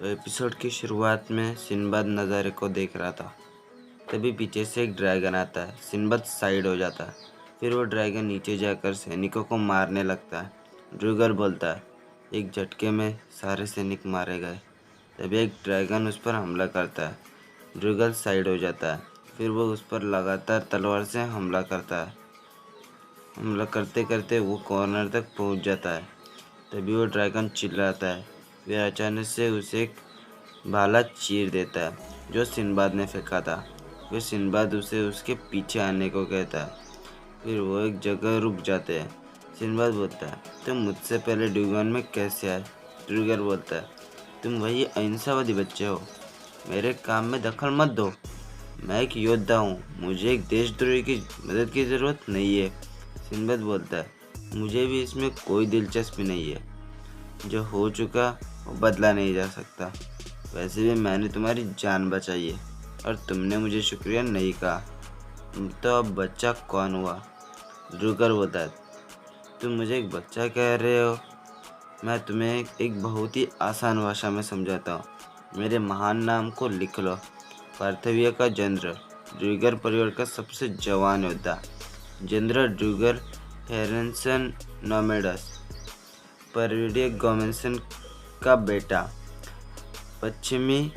तो एपिसोड की शुरुआत में सिंबाद नज़ारे को देख रहा था। तभी पीछे से एक ड्रैगन आता है। सिंबाद साइड हो जाता है। फिर वो ड्रैगन नीचे जाकर सैनिकों को मारने लगता है। ड्रूगर बोलता है, एक झटके में सारे सैनिक मारे गए। तभी एक ड्रैगन उस पर हमला करता है। ड्रूगर साइड हो जाता है। फिर वो उस पर लगातार तलवार से हमला करता है। हमला करते करते वो कॉर्नर तक पहुंच जाता है। तभी वो ड्रैगन चिल्लाता है। फिर अचानक से उसे एक भाला चीर देता है जो सिंबाद ने फेंका था। फिर सिंबाद उसे उसके पीछे आने को कहता है। फिर वो एक जगह रुक जाते हैं। सिंबाद बोलता है, तुम मुझसे पहले ड्यूगन में कैसे आए? ड्रूगर बोलता है, तुम वही अहिंसावादी बच्चे हो, मेरे काम में दखल मत दो। मैं एक योद्धा हूँ, मुझे एक देशद्रोही की मदद की ज़रूरत नहीं है। सिंबाद बोलता है, मुझे भी इसमें कोई दिलचस्पी नहीं है। जो हो चुका वो बदला नहीं जा सकता। वैसे भी मैंने तुम्हारी जान बचाई है और तुमने मुझे शुक्रिया नहीं कहा। तो अब बच्चा कौन हुआ? ड्रूगर बोलता है, तुम मुझे एक बच्चा कह रहे हो? मैं तुम्हें एक बहुत ही आसान भाषा में समझाता हूँ। मेरे महान नाम को लिख लो। पार्थेविया का जनरल, ड्रूगर परिवार का सबसे जवान योद्धा, जनरल ड्रूगर हेरेंसन नोमेडस, परविडिय गोमेंसन का बेटा, पश्चिमी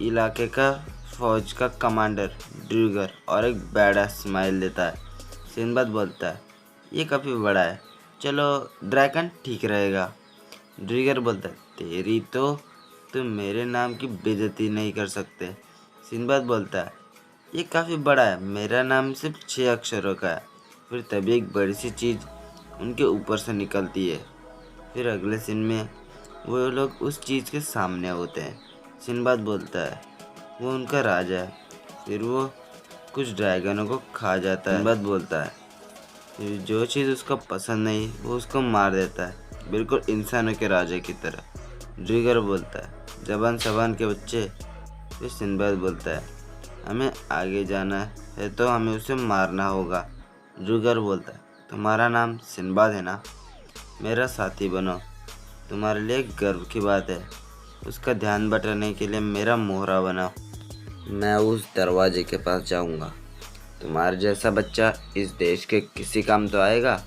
इलाके का फौज का कमांडर। ड्रूगर और एक बड़ा स्माइल देता है। सिंबाद बोलता है, ये काफ़ी बड़ा है, चलो ड्रैगन ठीक रहेगा। ड्रूगर बोलता है, तेरी तो तुम मेरे नाम की बेइज्जती नहीं कर सकते। सिंबाद बोलता है, ये काफ़ी बड़ा है, मेरा नाम सिर्फ 6 अक्षरों का है। फिर तभी एक बड़ी सी चीज़ उनके ऊपर से निकलती है। फिर अगले सीन में वो लोग उस चीज़ के सामने होते हैं। सिंबाद बोलता है, वो उनका राजा है। फिर वो कुछ ड्रैगनों को खा जाता है। सिंबाद बोलता है, फिर जो चीज़ उसको पसंद नहीं वो उसको मार देता है, बिल्कुल इंसानों के राजा की तरह। ड्रूगर बोलता है, जबान सबान के बच्चे। फिर सिंबाद बोलता है, हमें आगे जाना है तो हमें उसे मारना होगा। ड्रूगर बोलता है, तुम्हारा नाम सिंबाद है ना? मेरा साथी बनो, तुम्हारे लिए गर्व की बात है। उसका ध्यान बटाने के लिए मेरा मोहरा बनाओ। मैं उस दरवाजे के पास जाऊंगा। तुम्हारे जैसा बच्चा इस देश के किसी काम तो आएगा।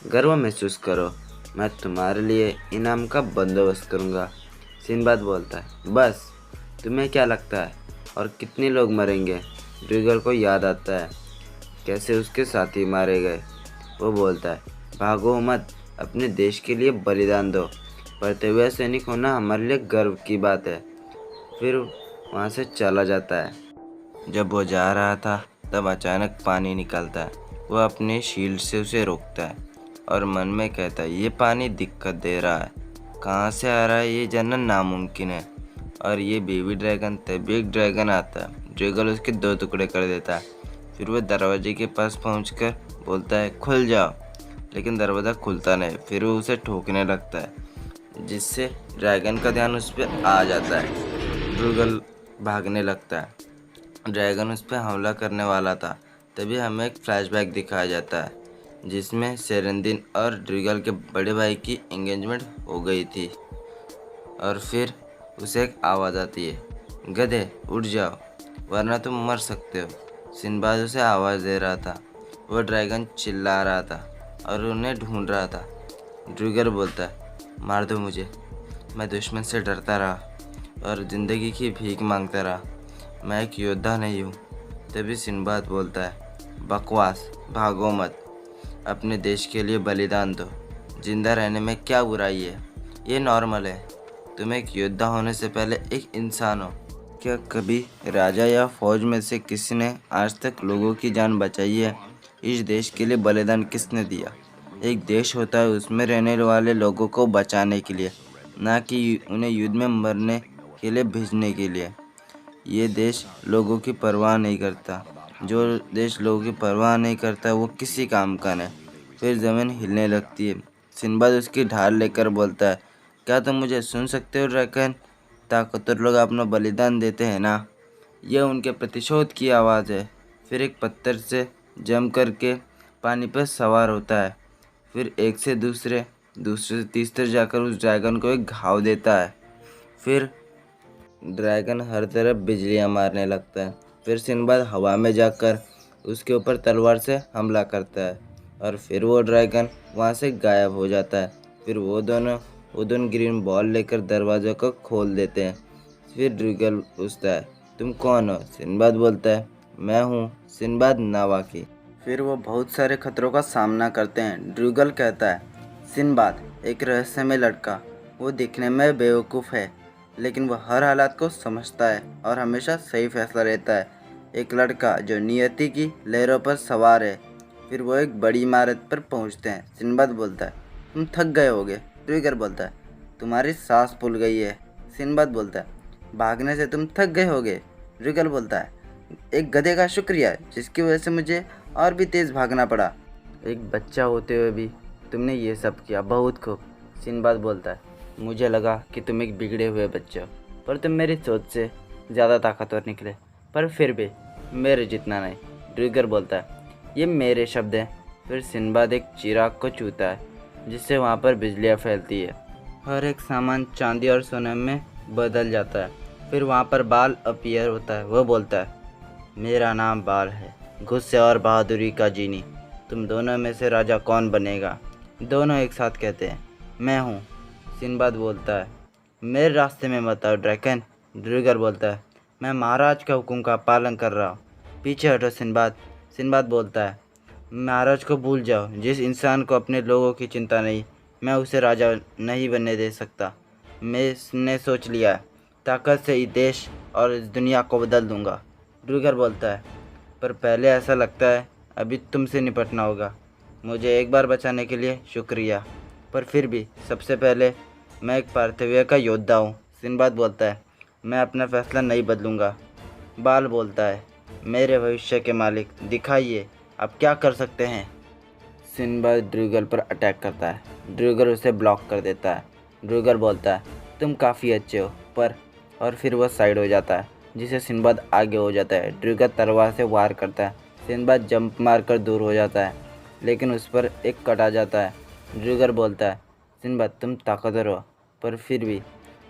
गर्व महसूस करो, मैं तुम्हारे लिए इनाम का बंदोबस्त करूंगा। सिंबाद बोलता है, बस तुम्हें क्या लगता है और कितने लोग मरेंगे? ड्रूगर को याद आता है कैसे उसके साथी मारे गए। वो बोलता है, भागो मत, अपने देश के लिए बलिदान दो। बढ़ते हुए सैनिक होना हमारे लिए गर्व की बात है। फिर वहाँ से चला जाता है। जब वो जा रहा था तब अचानक पानी निकलता है। वो अपने शील्ड से उसे रोकता है और मन में कहता है, ये पानी दिक्कत दे रहा है, कहाँ से आ रहा है ये जानना नामुमकिन है। और ये बेबी ड्रैगन, तभी एक ड्रैगन आता है। ड्रैगन उसके 2 टुकड़े कर देता है। फिर वो दरवाजे के पास पहुंचकर बोलता है, खुल जाओ। लेकिन दरवाज़ा खुलता नहीं। फिर वो उसे ठोकने लगता है, जिससे ड्रैगन का ध्यान उस पर आ जाता है। ड्रूगर भागने लगता है। ड्रैगन उस पर हमला करने वाला था। तभी हमें एक फ्लैशबैक दिखाया जाता है जिसमें सेरेंदिन और ड्रूगर के बड़े भाई की एंगेजमेंट हो गई थी। और फिर उसे एक आवाज़ आती है, गधे उठ जाओ वरना तुम मर सकते हो। सिंबाद उसे आवाज़ दे रहा था। वो ड्रैगन चिल्ला रहा था और उन्हें ढूंढ रहा था। ड्रूगर बोलता है, मार दो मुझे, मैं दुश्मन से डरता रहा और ज़िंदगी की भीख मांगता रहा, मैं एक योद्धा नहीं हूँ। तभी सिंबाद बोलता है, बकवास, भागो मत, अपने देश के लिए बलिदान दो। जिंदा रहने में क्या बुराई है, ये नॉर्मल है। तुम एक योद्धा होने से पहले एक इंसान हो। क्या कभी राजा या फौज में से किसी ने आज तक लोगों की जान बचाई है? इस देश के लिए बलिदान किसने दिया? एक देश होता है उसमें रहने वाले लोगों को बचाने के लिए, ना कि उन्हें युद्ध में मरने के लिए भेजने के लिए। ये देश लोगों की परवाह नहीं करता। जो देश लोगों की परवाह नहीं करता वो किसी काम का नहीं। फिर ज़मीन हिलने लगती है। सिंबाद उसकी ढाल लेकर बोलता है, क्या तुम मुझे सुन सकते हो ड्रैगन? ताकतवर लोग अपना बलिदान देते हैं ना। यह उनके प्रतिशोध की आवाज़ है। फिर एक पत्थर से जम करके पानी पर सवार होता है। फिर एक से दूसरे से तीसरे जाकर उस ड्रैगन को एक घाव देता है। फिर ड्रैगन हर तरफ बिजलियां मारने लगता है। फिर सिंबाद हवा में जाकर उसके ऊपर तलवार से हमला करता है और फिर वो ड्रैगन वहाँ से गायब हो जाता है। फिर वो दोनों ग्रीन बॉल लेकर दरवाजे को खोल देते हैं। फिर ड्रैगन पूछता है, तुम कौन हो? सिंबाद बोलता है, मैं हूँ सिंबाद नावाकी। फिर वो बहुत सारे खतरों का सामना करते हैं। ड्रूगल कहता है, सिंबाद एक रहस्यमय लड़का, वो दिखने में बेवकूफ़ है लेकिन वो हर हालात को समझता है और हमेशा सही फैसला लेता है। एक लड़का जो नियति की लहरों पर सवार है। फिर वो एक बड़ी इमारत पर पहुंचते हैं। सिंबाद बोलता है, तुम थक गए होगे। ड्रूगल बोलता है, तुम्हारी सांस फूल गई है। सिंबाद बोलता है, भागने से तुम थक गए होगे। ड्रूगल बोलता है, एक गधे का शुक्रिया जिसकी वजह से मुझे और भी तेज़ भागना पड़ा। एक बच्चा होते हुए भी तुमने ये सब किया, बहुत खूब। सिंबाद बोलता है, मुझे लगा कि तुम एक बिगड़े हुए बच्चे हो, पर तुम मेरी सोच से ज़्यादा ताकतवर निकले, पर फिर भी मेरे जितना नहीं। ड्रूगर बोलता है, ये मेरे शब्द हैं। फिर सिंबाद एक चिराग को छूता है जिससे वहाँ पर बिजलियाँ फैलती है। हर एक सामान चांदी और सोने में बदल जाता है। फिर वहाँ पर बाल अपीयर होता है। वह बोलता है, मेरा नाम बाल है, गुस्से और बहादुरी का जीनी। तुम दोनों में से राजा कौन बनेगा? दोनों एक साथ कहते हैं, मैं हूँ। सिंबाद बोलता है, मेरे रास्ते में मत आओ ड्रैगन। ड्रूगर बोलता है, मैं महाराज के हुक्म का पालन कर रहा हूँ, पीछे हटो सिंबाद। सिंबाद बोलता है, महाराज को भूल जाओ। जिस इंसान को अपने लोगों की चिंता नहीं, मैं उसे राजा नहीं बनने दे सकता। मैंने सोच लिया है, ताकत से इस देश और इस दुनिया को बदल दूंगा। ड्रूगर बोलता है, पर पहले ऐसा लगता है अभी तुमसे निपटना होगा। मुझे एक बार बचाने के लिए शुक्रिया, पर फिर भी सबसे पहले मैं एक पार्थिव का योद्धा हूँ। सिंबाद बोलता है, मैं अपना फैसला नहीं बदलूंगा। बाल बोलता है, मेरे भविष्य के मालिक दिखाइए, अब क्या कर सकते हैं? सिंबाद ड्रूगर पर अटैक करता है। ड्रूगर उसे ब्लॉक कर देता है। ड्रूगर बोलता है, तुम काफ़ी अच्छे हो, पर और फिर वह साइड हो जाता है जिससे सिंबाद आगे हो जाता है। ड्रूगर तलवार से वार करता है। सिंबाद जंप मारकर दूर हो जाता है लेकिन उस पर एक कट आ जाता है। ड्रूगर बोलता है, सिंबाद तुम ताकतवर हो, पर फिर भी,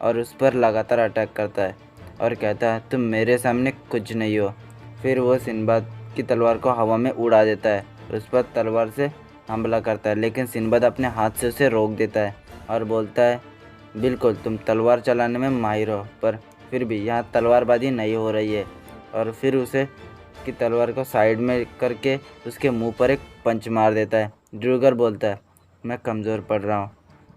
और उस पर लगातार अटैक करता है और कहता है, तुम मेरे सामने कुछ नहीं हो। फिर वो सिंबाद की तलवार को हवा में उड़ा देता है। उस पर तलवार से हमला करता है लेकिन सिंबाद अपने हाथ से उसे रोक देता है और बोलता है, बिल्कुल तुम तलवार चलाने में माहिर हो, पर फिर भी यहाँ तलवारबाजी नहीं हो रही है। और फिर उसे की तलवार को साइड में करके उसके मुंह पर एक पंच मार देता है। ड्रूगर बोलता है, मैं कमज़ोर पड़ रहा हूँ।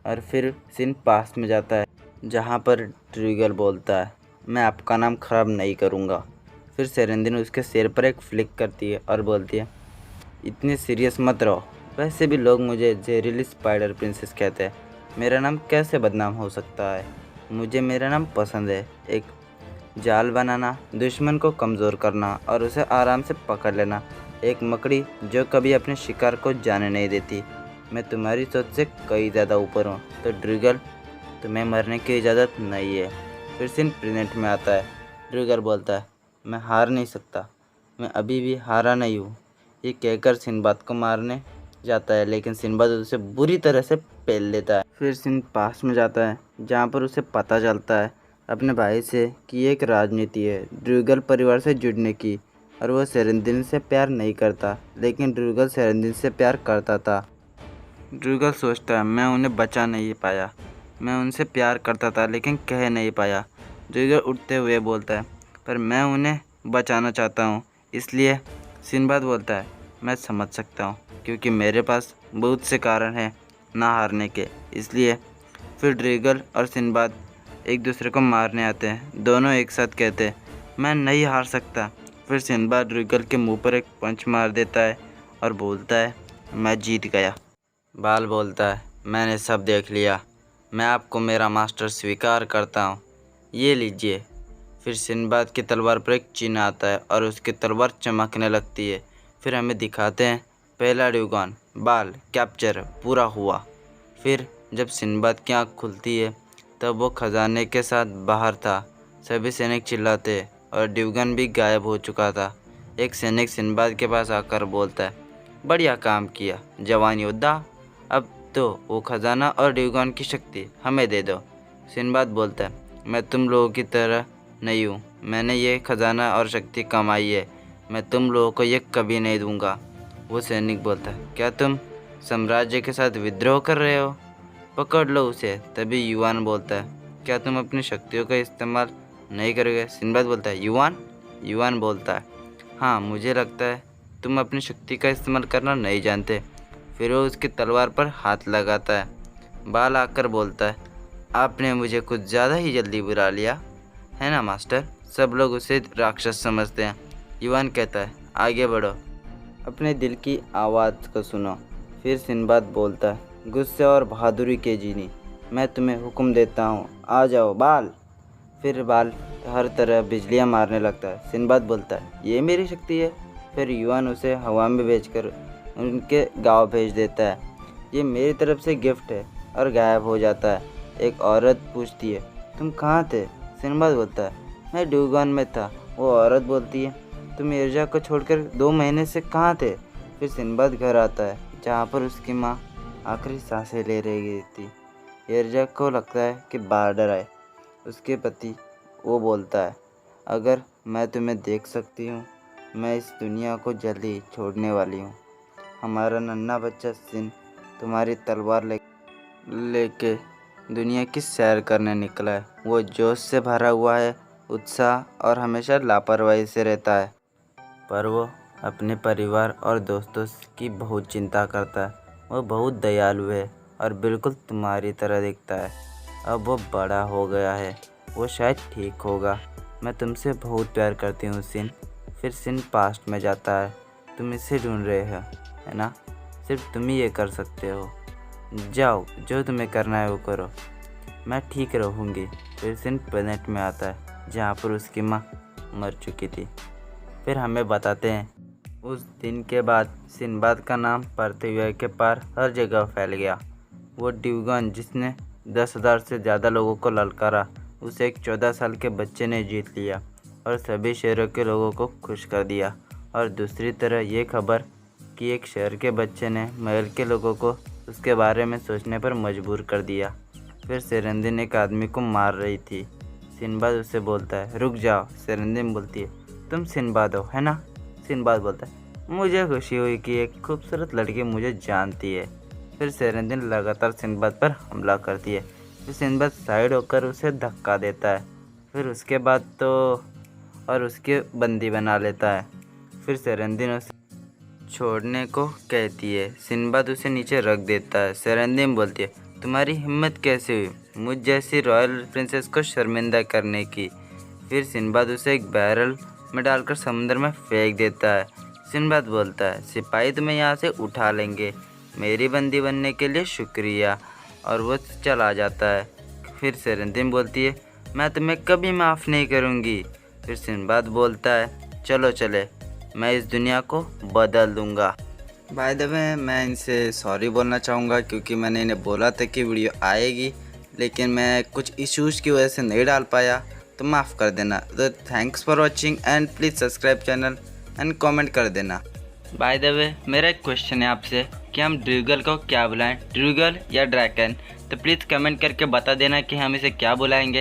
और फिर सीन पास में जाता है जहाँ पर ड्रूगर बोलता है, मैं आपका नाम ख़राब नहीं करूँगा। फिर सेरेंदिन उसके सिर पर एक फ्लिक करती है और बोलती है, इतने सीरियस मत रहो, वैसे भी लोग मुझे जहरीली स्पाइडर प्रिंसेस कहते हैं, मेरा नाम कैसे बदनाम हो सकता है? मुझे मेरा नाम पसंद है, एक जाल बनाना, दुश्मन को कमज़ोर करना और उसे आराम से पकड़ लेना, एक मकड़ी जो कभी अपने शिकार को जाने नहीं देती। मैं तुम्हारी सोच से कई ज़्यादा ऊपर हूँ। तो ड्रूगर, तुम्हें मरने की इजाज़त नहीं है। फिर सीन प्रेजेंट में आता है। ड्रूगर बोलता है, मैं हार नहीं सकता, मैं अभी भी हारा नहीं हूँ। ये कहकर सिंबाद को मारने जाता है लेकिन सिंबाद उसे बुरी तरह से पेल लेता है। फिर सीन पास में जाता है जहाँ पर उसे पता चलता है अपने भाई से कि एक राजनीति है ड्रूगर परिवार से जुड़ने की, और वह सेरेंदिन से प्यार नहीं करता लेकिन ड्रूगर सेरेंदिन से प्यार करता था। ड्रूगर सोचता है, मैं उन्हें बचा नहीं पाया, मैं उनसे प्यार करता था लेकिन कह नहीं पाया। ड्रूगर उठते हुए बोलता है, पर मैं उन्हें बचाना चाहता हूँ। इसलिए सिंबाद बोलता है, मैं समझ सकता हूँ क्योंकि मेरे पास बहुत से कारण हैं ना हारने के, इसलिए। फिर ड्रूगर और सिंबाद एक दूसरे को मारने आते हैं। दोनों एक साथ कहते हैं, मैं नहीं हार सकता। फिर सिंबाद ड्रूगर के मुंह पर एक पंच मार देता है और बोलता है, मैं जीत गया। बाल बोलता है, मैंने सब देख लिया, मैं आपको मेरा मास्टर स्वीकार करता हूँ, ये लीजिए। फिर सिंबाद की तलवार पर एक चिन्ह आता है और उसकी तलवार चमकने लगती है। फिर हमें दिखाते हैं पहला ड्यूगन बाल कैप्चर पूरा हुआ। फिर जब सिंबाद की आँख खुलती है तब वो खजाने के साथ बाहर था। सभी सैनिक चिल्लाते और ड्यूगन भी गायब हो चुका था। एक सैनिक सिंबाद के पास आकर बोलता है, बढ़िया काम किया जवान योद्धा, अब तो वो खजाना और ड्यूगन की शक्ति हमें दे दो। सिंबाद बोलता है, मैं तुम लोगों की तरह नहीं हूँ। मैंने ये खजाना और शक्ति कमाई है, मैं तुम लोगों को ये कभी नहीं दूंगा। वो सैनिक बोलता है, क्या तुम साम्राज्य के साथ विद्रोह कर रहे हो? पकड़ लो उसे। तभी युवान बोलता है, क्या तुम अपनी शक्तियों का इस्तेमाल नहीं करोगे? सिंबाद बोलता है, युवान बोलता है, हाँ मुझे लगता है तुम अपनी शक्ति का इस्तेमाल करना नहीं जानते। फिर वो उसकी तलवार पर हाथ लगाता है। बाल आकर बोलता है, आपने मुझे कुछ ज़्यादा ही जल्दी बुला लिया है ना मास्टर। सब लोग उसे राक्षस समझते हैं। युवान कहता है, आगे बढ़ो, अपने दिल की आवाज़ को सुनो। फिर सिंबाद बोलता है, गुस्से और बहादुरी के जीनी, मैं तुम्हें हुक्म देता हूँ, आ जाओ बाल। फिर बाल हर तरह बिजलियाँ मारने लगता है। सिंबाद बोलता है, ये मेरी शक्ति है। फिर युवान उसे हवा में भेजकर उनके गांव भेज देता है। ये मेरी तरफ से गिफ्ट है, और गायब हो जाता है। एक औरत पूछती है, तुम कहाँ थे? सिंबाद बोलता है, मैं ड्यूगन में था। वो औरत बोलती है, तुम मिर्जा को छोड़कर 2 महीने से कहाँ थे? फिर सिंबाद घर आता है, जहाँ पर उसकी माँ आखिरी सांसें ले रही थी। मिर्जा को लगता है कि बार्डर आए। उसके पति वो बोलता है, अगर मैं तुम्हें देख सकती हूँ, मैं इस दुनिया को जल्दी छोड़ने वाली हूँ। हमारा नन्हा बच्चा सिन तुम्हारी तलवार लेके दुनिया की सैर करने निकला है। वो जोश से भरा हुआ है, उत्साह और हमेशा लापरवाही से रहता है, पर वो अपने परिवार और दोस्तों की बहुत चिंता करता है। वो बहुत दयालु है और बिल्कुल तुम्हारी तरह दिखता है। अब वो बड़ा हो गया है, वो शायद ठीक होगा। मैं तुमसे बहुत प्यार करती हूँ सिन। फिर सिन पास्ट में जाता है। तुम इसे ढूंढ रहे हो, है ना? सिर्फ तुम ही ये कर सकते हो। जाओ, जो तुम्हें करना है वो करो, मैं ठीक रहूँगी। फिर सिन प्लेनेट में आता है, जहाँ पर उसकी माँ मर चुकी थी। फिर हमें बताते हैं, उस दिन के बाद सिंबाद का नाम पृथ्वी के पार हर जगह फैल गया। वो ड्यूगन जिसने 10,000 से ज़्यादा लोगों को ललकारा, उसे एक 14 साल के बच्चे ने जीत लिया और सभी शहरों के लोगों को खुश कर दिया। और दूसरी तरह ये खबर कि एक शहर के बच्चे ने महल के लोगों को उसके बारे में सोचने पर मजबूर कर दिया। फिर सेरेंदिन एक आदमी को मार रही थी। सिंबाद उससे बोलता है, रुक जाओ। सेरेंदिन बोलती है, तुम सिंबाद हो, है ना? सिंबाद बोलता है, मुझे खुशी हुई कि एक खूबसूरत लड़की मुझे जानती है। फिर सेरेंदिन लगातार सिंबाद पर हमला करती है। फिर सिंबाद साइड होकर उसे धक्का देता है। फिर उसके बाद तो और उसके बंदी बना लेता है। फिर सेरेंदिन उसे छोड़ने को कहती है। सिंबाद उसे नीचे रख देता है। सेरेंदिन बोलती है, तुम्हारी हिम्मत कैसे हुई मुझ जैसी रॉयल प्रिंसेस को शर्मिंदा करने की? फिर सिंबाद उसे एक बैरल में डालकर समुद्र में फेंक देता है। सिंबाद बोलता है, सिपाही तुम्हें यहाँ से उठा लेंगे, मेरी बंदी बनने के लिए शुक्रिया। और वो चला जाता है। फिर सेरेंदिन बोलती है, मैं तुम्हें कभी माफ़ नहीं करूँगी। फिर सिंबाद बोलता है, चलो चले, मैं इस दुनिया को बदल दूँगा। बाय द वे, मैं इनसे सॉरी बोलना चाहूँगा क्योंकि मैंने इन्हें बोला था कि वीडियो आएगी, लेकिन मैं कुछ इश्यूज़ की वजह से नहीं डाल पाया, तो माफ़ कर देना। तो thanks for watching and please subscribe channel and comment कर देना। बाय द वे, मेरा एक क्वेश्चन है आपसे कि हम ड्रूगल को क्या बुलाएं, ड्रूगल या ड्रैकन? तो प्लीज़ कमेंट करके बता देना कि हम इसे क्या बुलाएंगे।